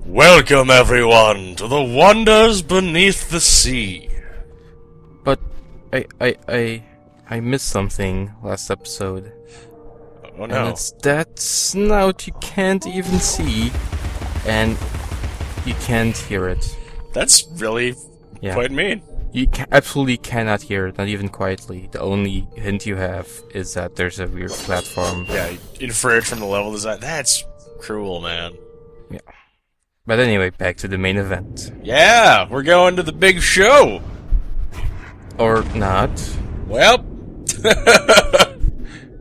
Welcome everyone to the wonders beneath the sea. But I missed something last episode. Oh no. And it's that snout you can't even see, and you can't hear it. That's really quite mean. You absolutely cannot hear it, not even quietly. The only hint you have is that there's a weird platform. Yeah, inferred from the level design. That's cruel, man. Yeah. But anyway, back to the main event. Yeah, we're going to the big show. Or not. Well,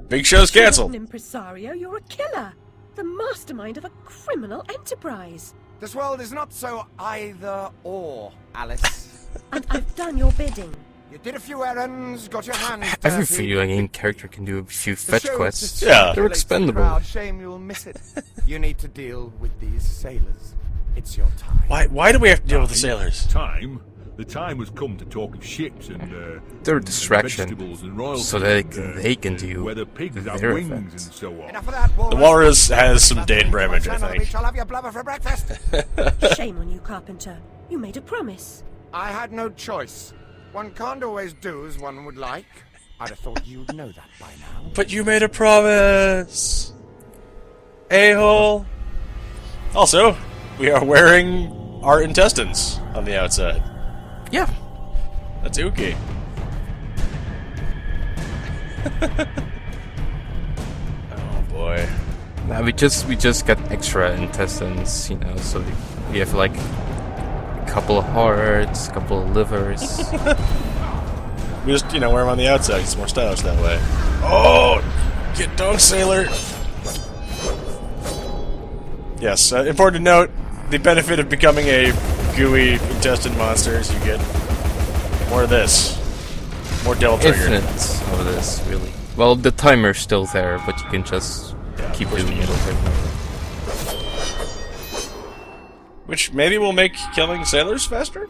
big show's canceled. You're an impresario, you're a killer. The mastermind of a criminal enterprise. This world is not so either-or, Alice. And I've done your bidding. You did a few errands, got your hands dirty. Every video game character can do a few fetch quests. Yeah. They're expendable. Crowd. Shame you'll miss it. You need to deal with these sailors. It's your time. Why do we have to deal with the sailors? Time? The time has come to talk of ships and They're a distraction, vegetables and royalty so that and, they can do whether pigs have their wings event. and so on. Enough of that, The walrus has some Dane Bramage, I We think. shall have your blubber for breakfast. Shame on you, Carpenter. You made a promise. I had no choice. One can't always do as one would like. I'd have thought you'd know that by now. But you made a promise, a-hole. Also, we are wearing our intestines on the outside. Yeah. That's Uki. Oh boy. Nah, we just got extra intestines, you know, so we have like a couple of hearts, a couple of livers. We just, wear them on the outside. It's more stylish that way. Oh! Get dunk, sailor! Yes, important to note, the benefit of becoming a gooey intestine monster is you get more of this. More devil trigger. Infinite of this, really. Well, the timer's still there, but you can just keep doing it over and over. Which maybe will make killing sailors faster?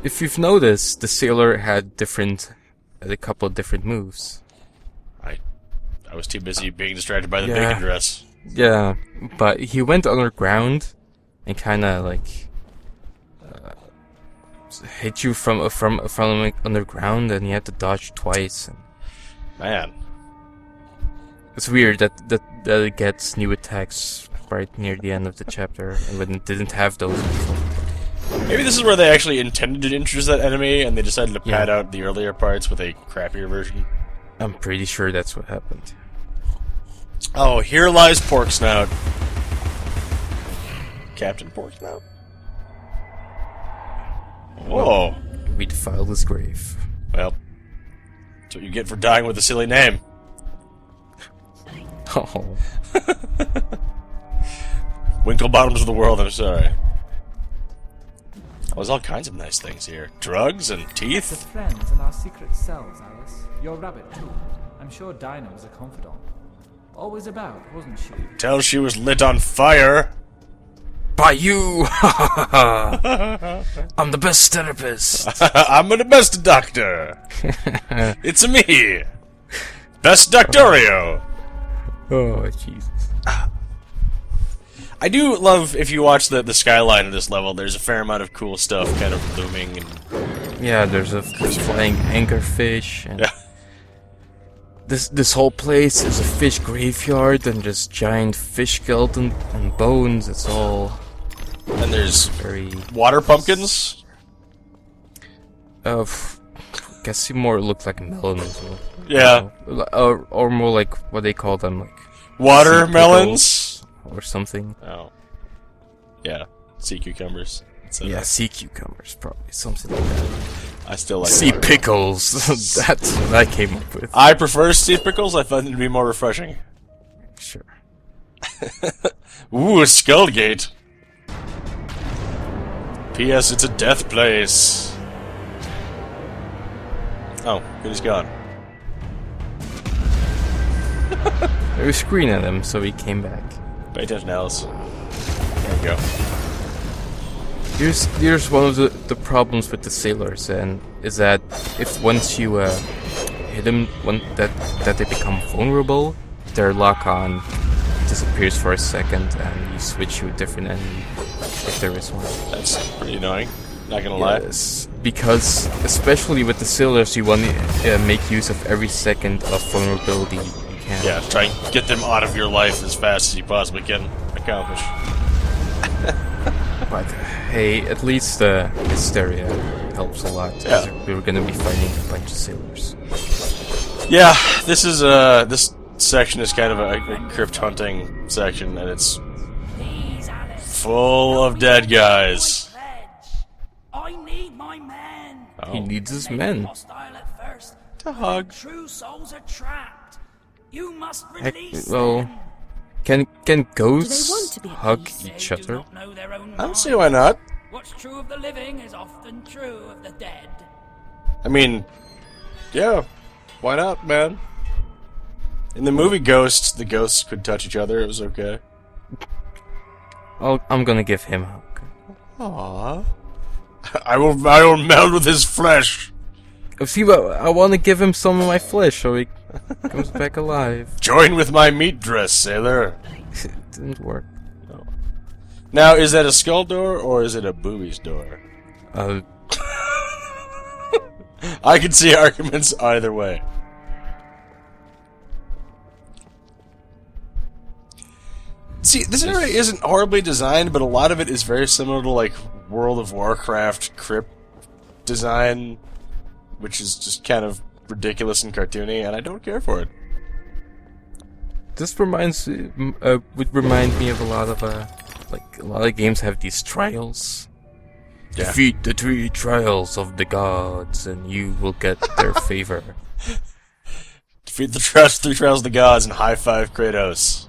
If you've noticed, the sailor had a couple of different moves. I was too busy being distracted by the Yeah. bacon dress. Yeah, but he went underground and kind of like hit you from like, underground, and you had to dodge twice. And Man. it's weird that it gets new attacks right near the end of the chapter, and when it didn't have those before. Maybe this is where they actually intended to introduce that enemy, and they decided to pad Yeah. out the earlier parts with a crappier version. I'm pretty sure that's what happened. Oh, here lies Pork Snout. Captain Pork Snout. Whoa. We defiled his grave. Well, that's what you get for dying with a silly name. Oh. Winklebottoms of the world, I'm sorry. Oh, there's all kinds of nice things here. Drugs and The teeth. friends in our secret cells, Alice. Your rabbit, too. I'm sure Dinah was a confidant. Always about, wasn't she? Tell she was lit on fire. By you! I'm the best therapist. I'm the best doctor. It's me. Best Doctorio. Oh, Jesus. I do love, if you watch the skyline of this level, there's a fair amount of cool stuff kind of looming. And Yeah, there's flying anchorfish, and yeah. this whole place is a fish graveyard, and just giant fish skeleton and bones. It's all And there's very water pumpkins. guess they more look like melons. Yeah. Or more like what they call them, like Watermelons. or something. Oh. Yeah. Sea cucumbers. Yeah, sea cucumbers, probably something like that. I still like Sea water. pickles. That's what I came up with. I prefer sea pickles. I find them to be more refreshing. Sure. Ooh, a skull gate. P.S. It's a death place. Oh, good, he's gone. I was screaming at him, so he came back. Pay attention, Alice. There we go. Here's one of the problems with the sailors, and is that if once you hit them, that they become vulnerable, their lock-on disappears for a second, and you switch to a different enemy if there is one. That's pretty annoying. Not gonna lie. Yes, because especially with the sailors, you want to make use of every second of vulnerability you can. Yeah, try and get them out of your life as fast as you possibly can accomplish. But hey, at least hysteria helps a lot. Yeah. We were gonna be fighting a bunch of sailors. Yeah, this is this section is kind of a crypt hunting section, and it's full of dead guys. I need my men. Oh. He needs his men. Hostile at first. To hug. True souls are trapped. You must Heck, release well, them. can want ghosts to be at hug peace? each They do other? not know their own I don't mind. see why not. What's true of the living is often true of the dead. I mean, yeah, why not, man? In the movie Ghost, the ghosts could touch each other. It was okay. I'm gonna give him a hug. Aww. I will meld with his flesh. See, but I want to give him some of my flesh so he comes back alive. Join with my meat dress, sailor. It didn't work. Now, is that a skull door or is it a boobies door? I can see arguments either way. See, this area isn't horribly designed, but a lot of it is very similar to, like, World of Warcraft crypt design, which is just kind of ridiculous and cartoony, and I don't care for it. This would remind me of a lot of games have these trials. Yeah. Defeat the 3 trials of the gods, and you will get their favor. Defeat the 3 trials of the gods and high five Kratos.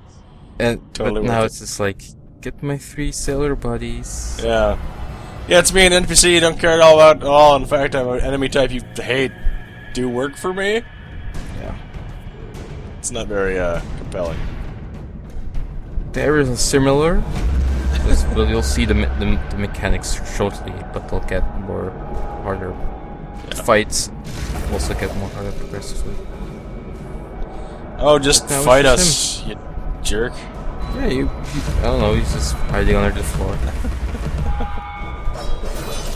And Totally but now worth it's just like, get my 3 sailor buddies. Yeah. Yeah, it's me, an NPC you don't care at all about at all. In fact, I'm an enemy type you hate. Do work for me? Yeah. It's not very, compelling. There is a similar. Well, you'll see the mechanics shortly, but they'll get more harder. Yeah. Fights also get more harder progressively. Oh, just That was fight just us, you jerk. Yeah, I don't know, he's just hiding under the floor.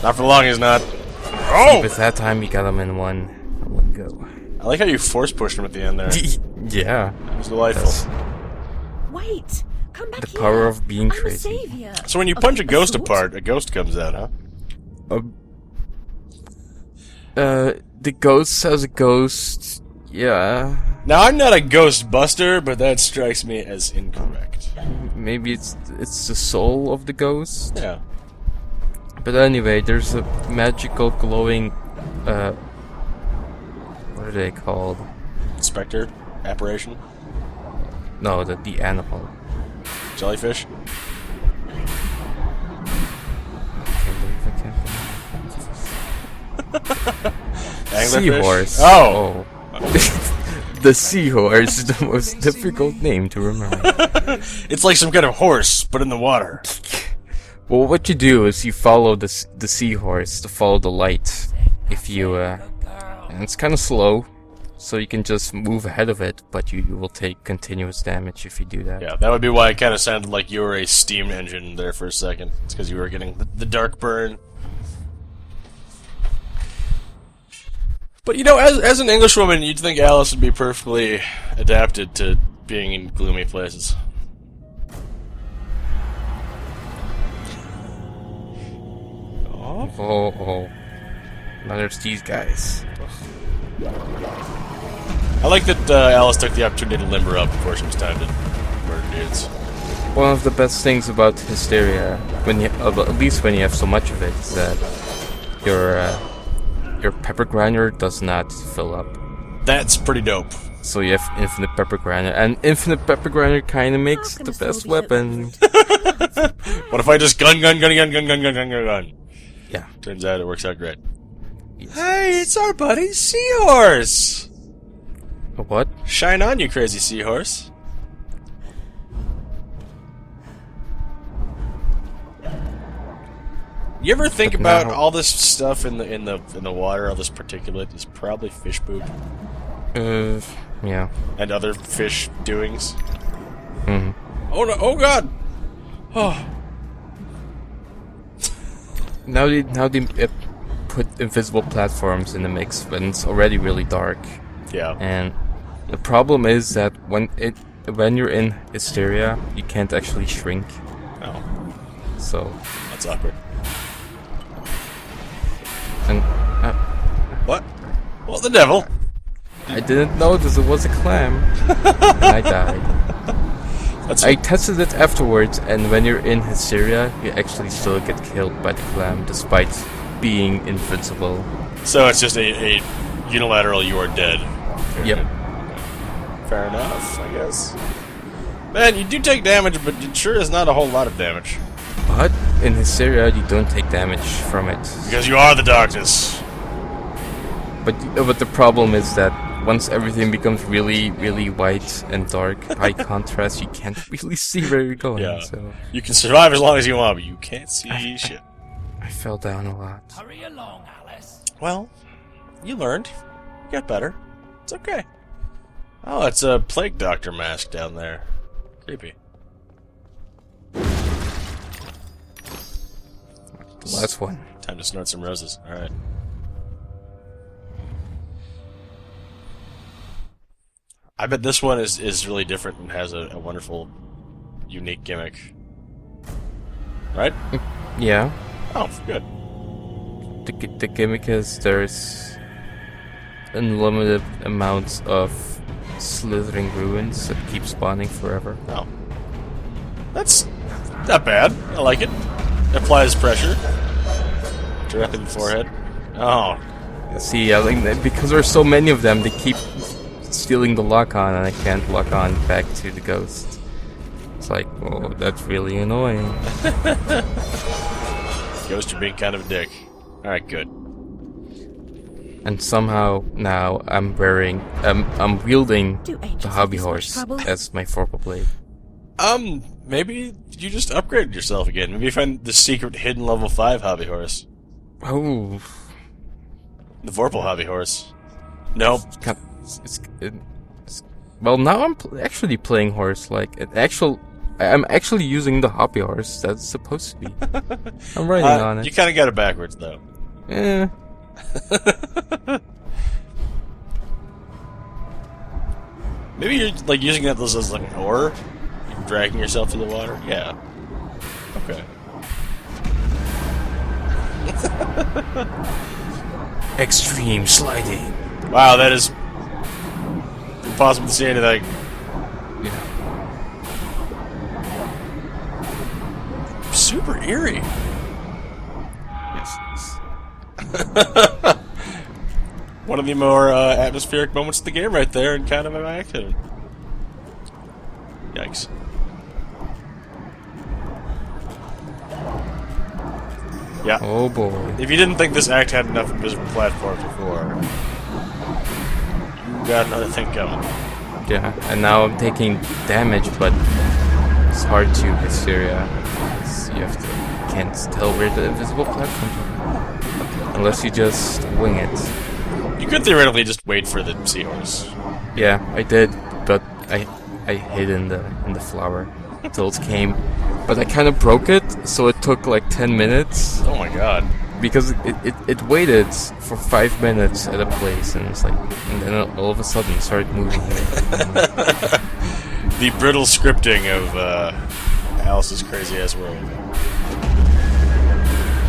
Not for long, he's not. Oh! But that time you got him in one go. I like how you force pushed him at the end there. It Yeah. was delightful. That's Wait, come back the here. power of being I'm crazy. a savior. So when you Of punch a ghost sort? apart, a ghost comes out, huh? The ghost has a ghost. Yeah. Now, I'm not a ghost buster, but that strikes me as incorrect. Maybe it's the soul of the ghost. Yeah. But anyway, there's a magical glowing, what are they called? Spectre? Apparition? No, the animal. Jellyfish? I can't believe I can't Anglerfish? Seahorse. Oh! The seahorse is the most difficult name to remember. It's like some kind of horse, but in the water. Well, what you do is you follow the seahorse to follow the light. If you, and it's kind of slow, so you can just move ahead of it, but you will take continuous damage if you do that. Yeah, that would be why it kind of sounded like you were a steam engine there for a second. It's because you were getting the dark burn. But, you know, as an Englishwoman, you'd think Alice would be perfectly adapted to being in gloomy places. Oh. Now there's these guys. I like that Alice took the opportunity to limber up before she was time to murder dudes. One of the best things about hysteria, when you, at least when you have so much of it, is that your pepper grinder does not fill up. That's pretty dope. So you have infinite pepper grinder, and infinite pepper grinder kind of makes the best weapon. What if I just gun? Yeah. Turns out it works out great. Yes. Hey, it's our buddy Seahorse! A what? Shine on, you crazy seahorse. You ever think But about now- all this stuff in the water, all this particulate is probably fish poop Yeah. and other fish doings? Hmm. Oh no! Oh god! Oh. Now they put invisible platforms in the mix when it's already really dark. Yeah. And the problem is that when you're in Hysteria, you can't actually shrink. Oh, So, that's awkward. and What? What the devil? I didn't notice it was a clam, and I died. That's I tested it afterwards, and when you're in Hysteria, you actually still get killed by the clam, despite being invincible. so it's just a unilateral. You are dead. Yep. Fair enough, I guess. Man, you do take damage, but it sure is not a whole lot of damage. But in Hysteria, you don't take damage from it. Because you are the darkness. But the problem is that once everything becomes really, really white and dark, high contrast, you can't really see where you're going. Yeah. So You can survive as long as you want, but you can't see shit. I fell down a lot. Hurry along, Alice. Well, you learned. You got better. It's okay. Oh, it's a plague doctor mask down there. Creepy. The last one. Time to snort some roses. Alright. I bet this one is really different and has a wonderful, unique gimmick. Right? Yeah. Oh, good. The gimmick is there's unlimited amounts of slithering ruins that keep spawning forever. Oh. That's not bad. I like it. Applies pressure. Directly in the forehead. Oh. See, I think that because there's so many of them, they keep stealing the lock on, and I can't lock on back to the ghost. It's like, oh, that's really annoying. Ghost, you're being kind of a dick. Alright, good. And somehow now I'm wielding Do angels the have hobby this much horse trouble? as my vorpal blade. Maybe you just upgraded yourself again. Maybe you find the secret hidden level 5 hobby horse. Oh, The Vorpal hobby horse. Nope. well, now I'm actually playing horse. Like I'm actually using the hobby horse that's supposed to be. I'm riding on it. You kind of got it backwards, though. Eh. Maybe you're like using that as like an oar, dragging yourself through the water. Yeah. Okay. Extreme sliding. Wow, that is impossible to see anything. Yeah. Super eerie. Yes. One of the more atmospheric moments of the game, right there, and kind of an accident. Yikes. Yeah. Oh boy. If you didn't think this act had enough invisible platforms before, you got another thing coming. Yeah, and now I'm taking damage, but it's hard to Hysteria. Can't tell where the invisible platforms are. Unless you just wing it. You could theoretically just wait for the seahorse. Yeah, I did, but I hid in the flower until it came. But I kind of broke it, so it took like 10 minutes. Oh my god. Because it waited for 5 minutes at a place, and it's like, and then all of a sudden it started moving. The brittle scripting of Alice's crazy ass world.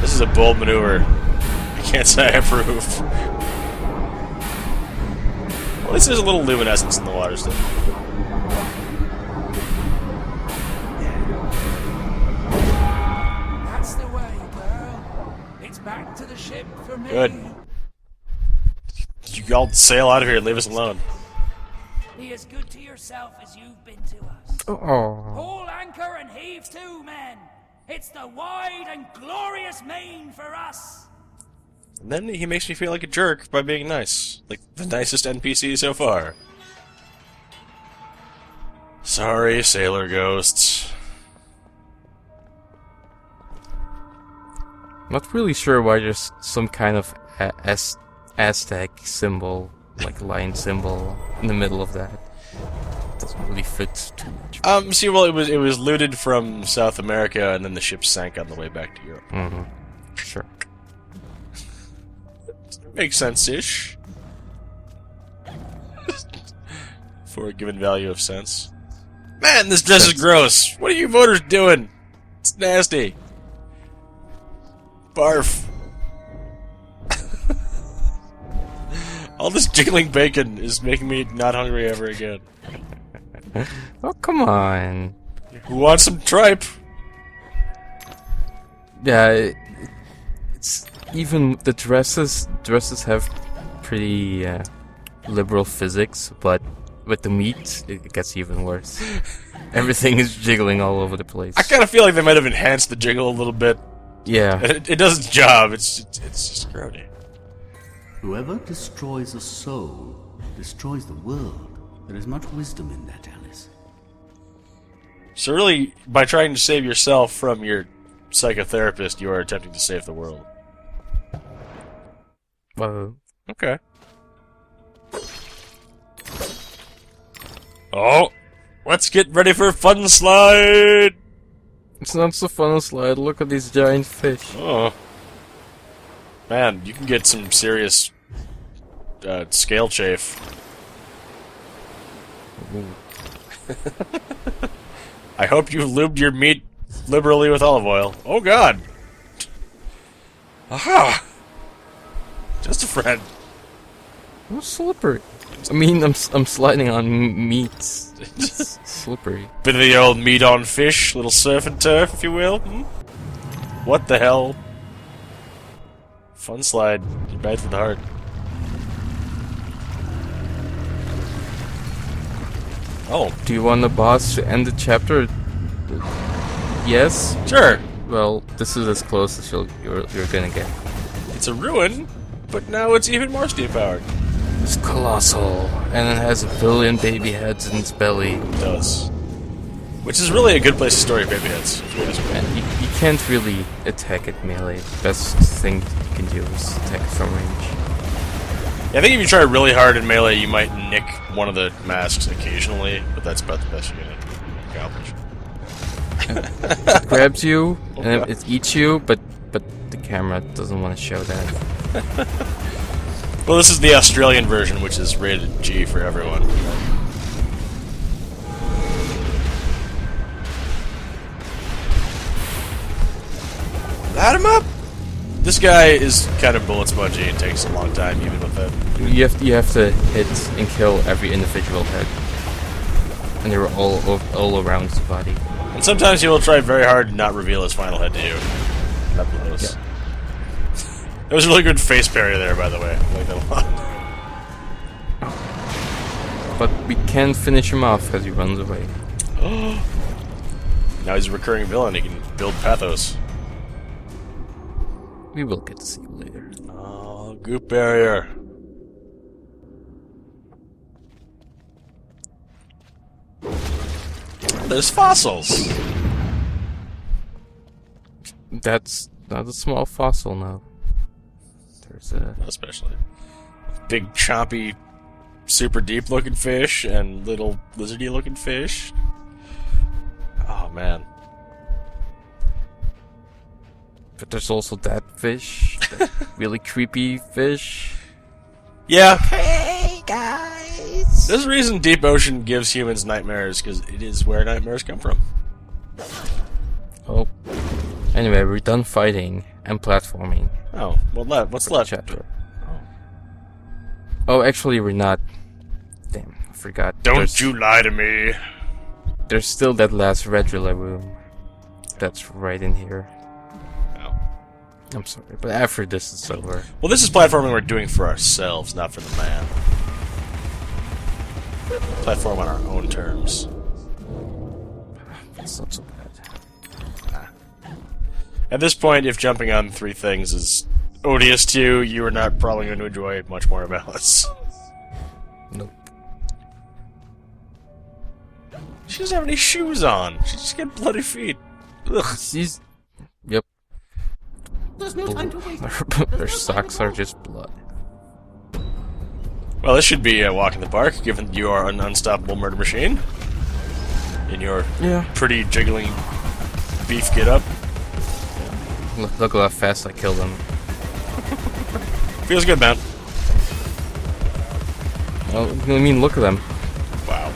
This is a bold maneuver. I can't say I approve. Well, at least there's a little luminescence in the water still. That's the way, girl. It's back to the ship for me. Good. You all sail out of here and leave us alone. Be as good to yourself as you've been to us. Oh. Haul anchor and heave to, men. It's the wide and glorious main for us. And then he makes me feel like a jerk by being nice. Like the nicest NPC so far. Sorry, sailor ghosts. Not really sure why there's some kind of Aztec symbol, like lion symbol, in the middle of that. doesn't really fit too much. See, well, it was looted from South America, and then the ship sank on the way back to Europe. Mm-hmm. Sure. Makes sense-ish. For a given value of sense. Man, this dress is gross! What are you voters doing? It's nasty. Barf. All this jiggling bacon is making me not hungry ever again. Oh, come on. Who wants some tripe? Yeah, it's even the dresses have pretty liberal physics, but with the meat, it gets even worse. Everything is jiggling all over the place. I kind of feel like they might have enhanced the jiggle a little bit. Yeah. It does its job. It's just grody. Whoever destroys a soul destroys the world. There is much wisdom in that, Alice. So really, by trying to save yourself from your psychotherapist, you are attempting to save the world. Okay. Oh! Let's get ready for a fun slide! It's not so fun a slide. Look at these giant fish. Oh. Man, you can get some serious scale chafe. I hope you lubed your meat liberally with olive oil. Oh god! Aha! Just a friend. Oh, slippery. I mean, I'm sliding on meats. It's slippery. Bit of the old meat on fish, little surf and turf, if you will. Hmm? What the hell? Fun slide. Bad for the heart. Oh. Do you want the boss to end the chapter? Yes? Sure. Well, this is as close as you're gonna get. It's a ruin, but now it's even more steam powered. It's colossal, and it has 1 billion baby heads in its belly. It does. Which is really a good place to store your baby heads. And you can't really attack it melee. The best thing you can do is attack it from range. Yeah, I think if you try really hard in melee, you might nick one of the masks occasionally, but that's about the best you're gonna accomplish. It grabs you, and it eats you, but the camera doesn't want to show that. Well, this is the Australian version, which is rated G for everyone. Light him up! This guy is kind of bullet spongy and takes a long time, even with that. You have to hit and kill every individual head, and they're all around the body. And sometimes he will try very hard to not reveal his final head to you. That blows. Yeah. That was a really good face parry there, by the way. I like that a lot. But we can't finish him off because he runs away. Now he's a recurring villain. He can build pathos. We will get to see you later. Oh, goop barrier. There's fossils. That's not a small fossil now. There's a... Especially. Big, chompy, super deep-looking fish and little lizardy-looking fish. Oh, man. But there's also that fish. That really creepy fish. Yeah. Hey, guys! There's a reason deep ocean gives humans nightmares, because it is where nightmares come from. Oh. Anyway, we're done fighting and platforming. Oh, well, what's left? Chapter. Oh, actually, we're not. Damn, I forgot. Don't you lie to me. There's still that last red relay room. That's right in here. Oh. I'm sorry, but after this is over. Well, this is platforming we're doing for ourselves, not for the man. Platform on our own terms. That's not so bad. At this point, if jumping on 3 things is odious to you, you are not probably going to enjoy much more of Alice. Nope. She doesn't have any shoes on. She just got bloody feet. Ugh. She's... Yep. There's no time to waste. Her socks are just blood. Well, this should be a walk in the park, given you are an unstoppable murder machine. in your Yeah. pretty jiggling beef get up. Look how fast I killed him. Feels good, man. Oh, I mean, look at them. Wow.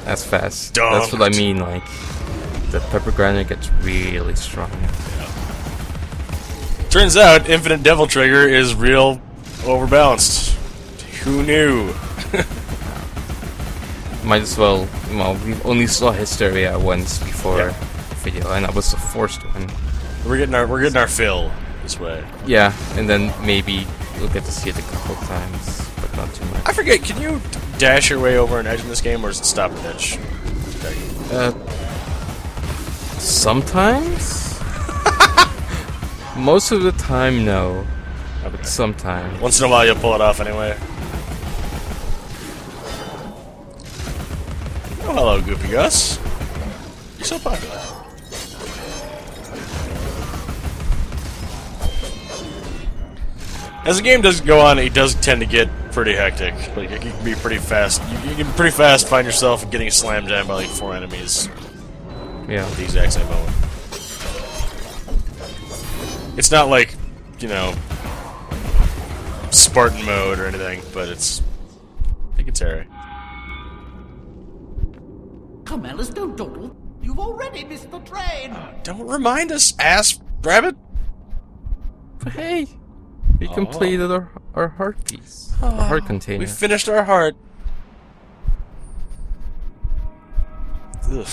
That's fast. Dunked. That's what I mean, like, the pepper grinder gets really strong. Turns out, Infinite Devil Trigger is real overbalanced. Who knew? Might as well, we only saw Hysteria once before Yeah. the video, and that was the first one. We're getting our fill this way. Yeah, and then maybe we'll get to see it a couple times, but not too much. I forget, can you dash your way over an edge in this game, or does it stop at edge? Sometimes? Most of the time, no. Okay. But sometimes. Once in a while you'll pull it off anyway. Oh, hello, Goopy Gus. You're so popular. As the game does go on, it does tend to get pretty hectic. Like, it can be pretty fast. You can pretty fast find yourself getting slammed down by like 4 enemies Yeah. at the exact same moment. It's not like, you know, Spartan mode or anything, but it's... I think it's hairy. Come, Alice, don't dawdle. You've already missed the train. Don't remind us, ass rabbit! But hey, we completed our heart piece. Our heart container. We finished our heart. Ugh.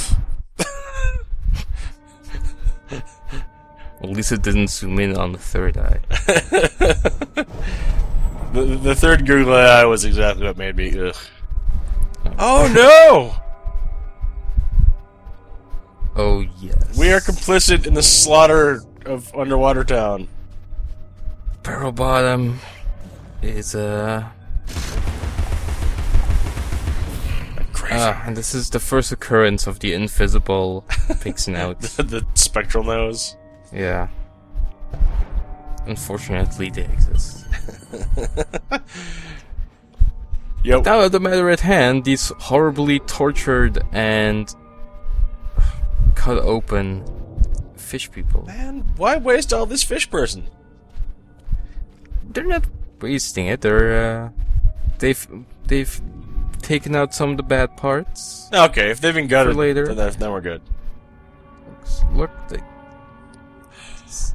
At least it didn't zoom in on the third eye. The third googly eye was exactly what made me ugh. Oh no! Oh yes. We are complicit in the slaughter of Underwater Town. Barrel Bottom is Crazy. and this is the first occurrence of the invisible pixing out. The spectral nose. Yeah. Unfortunately, they exist. Yo. Now, the matter at hand, these horribly tortured and cut open fish people. Man, why waste all this fish person? They're not wasting it. They're they've taken out some of the bad parts. Okay, if they've been gutted, For later. then we're good. Look, they,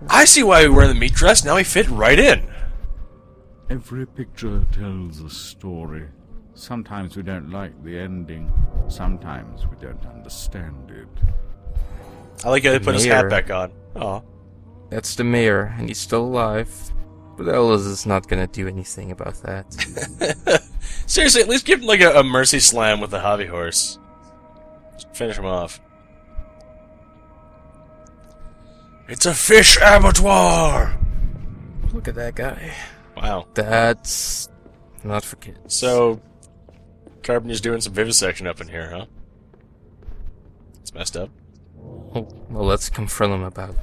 I see why we wear the meat dress. Now we fit right in. Every picture tells a story. Sometimes we don't like the ending. Sometimes we don't understand it. I like how they put his hat Mayor. back on. Oh, that's the mayor, and he's still alive. But Ellis is not gonna do anything about that. seriously, at least give him like a mercy slam with the hobby horse. Just finish him off. It's a fish abattoir. Look at that guy. Wow. That's not for kids. So, Carpenter's doing some vivisection up in here, huh? It's messed up. Oh, well, let's confront him about it.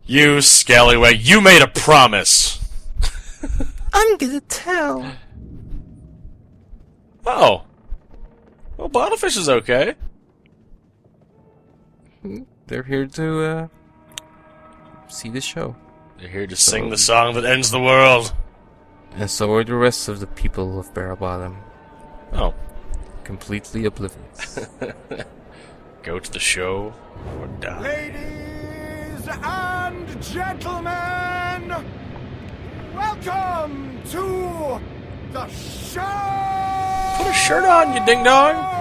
You scallywag, you made a promise! I'm gonna tell. Oh. Well, Bottlefish is okay. They're here to see the show. They're here to sing the song that ends the world. And so are the rest of the people of Barrel Bottom. Oh. Completely oblivious. Go to the show or die. Ladies and gentlemen, welcome to the show! Put a shirt on, you ding dong!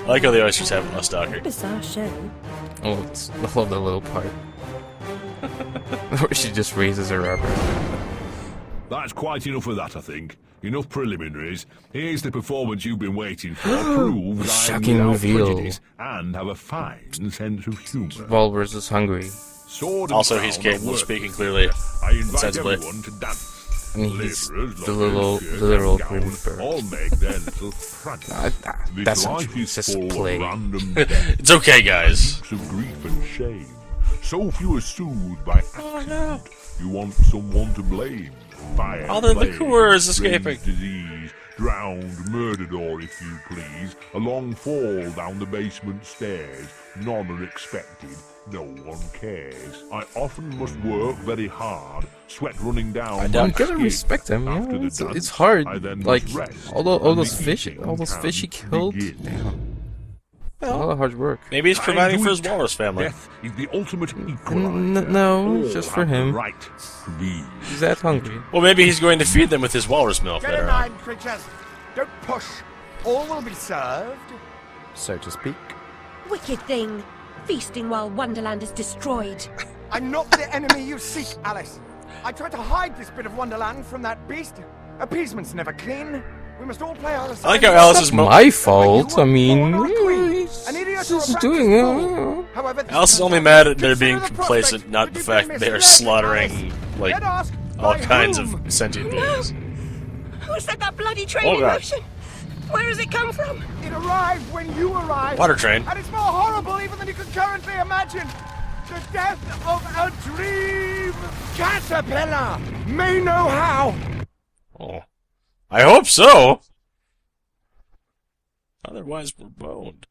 I like how the oysters have a stalker. Bizarre show. Oh, I love that little part. Where she just raises her rubber. That's quite enough of that, I think. Enough preliminaries. Here's the performance you've been waiting for. Prove that I'm Shocking without reveal. prejudice and have a fine sense of humour. Walrus is hungry. Sword and Also, he's crown capable are of speaking worthless. clearly. I invite Sensibly. everyone to dance. And he's Labourers, the little lawyers, literal shirts, green gowns, bird. all make their little prance. This That's not life true. is It's just a full of play. random death, It's okay, guys. heaps of grief and shame. So few are soothed by accident. You want someone to blame. Fire, Oh, the plague, Coors escaping. raised disease, drowned, murdered, or if you please, a long fall down the basement stairs. None are expected. No one cares. I often must work very hard, sweat running down. I my I'm gonna skin. respect him. After Yeah, the it's dance, hard. I then Like must rest, all and those the fish, eating all those fish he can killed. begin. Damn. A lot of hard work. Maybe he's Time providing to for his eat. walrus family. Death is the ultimate equalizer. No, All just for have the him. Right to leave. He's that hungry. Well, maybe he's going to feed them with his walrus milk Get later in on. line, creatures. Don't push. All will be served, so to speak. Wicked thing. Feasting while Wonderland is destroyed. I'm not the enemy you seek, Alice. I tried to hide this bit of Wonderland from that beast. Appeasement's never clean. We must all play our I like how Alice is My fault. I mean, An idiot or a he's practiced doing fool. However, this Alice is turns only out, mad at their consider being the complacent, prospect not the you've fact been that they are misled, slaughtering, Alice. like, Yet ask, all by kinds whom? of sentient beings. Who set that bloody train Oh, in God. motion? Where has it come from? It arrived when you arrived. Water train. And it's more horrible even than you could currently imagine. The death of a dream. Caterpillar may know how. Oh. I hope so! Otherwise, we're boned.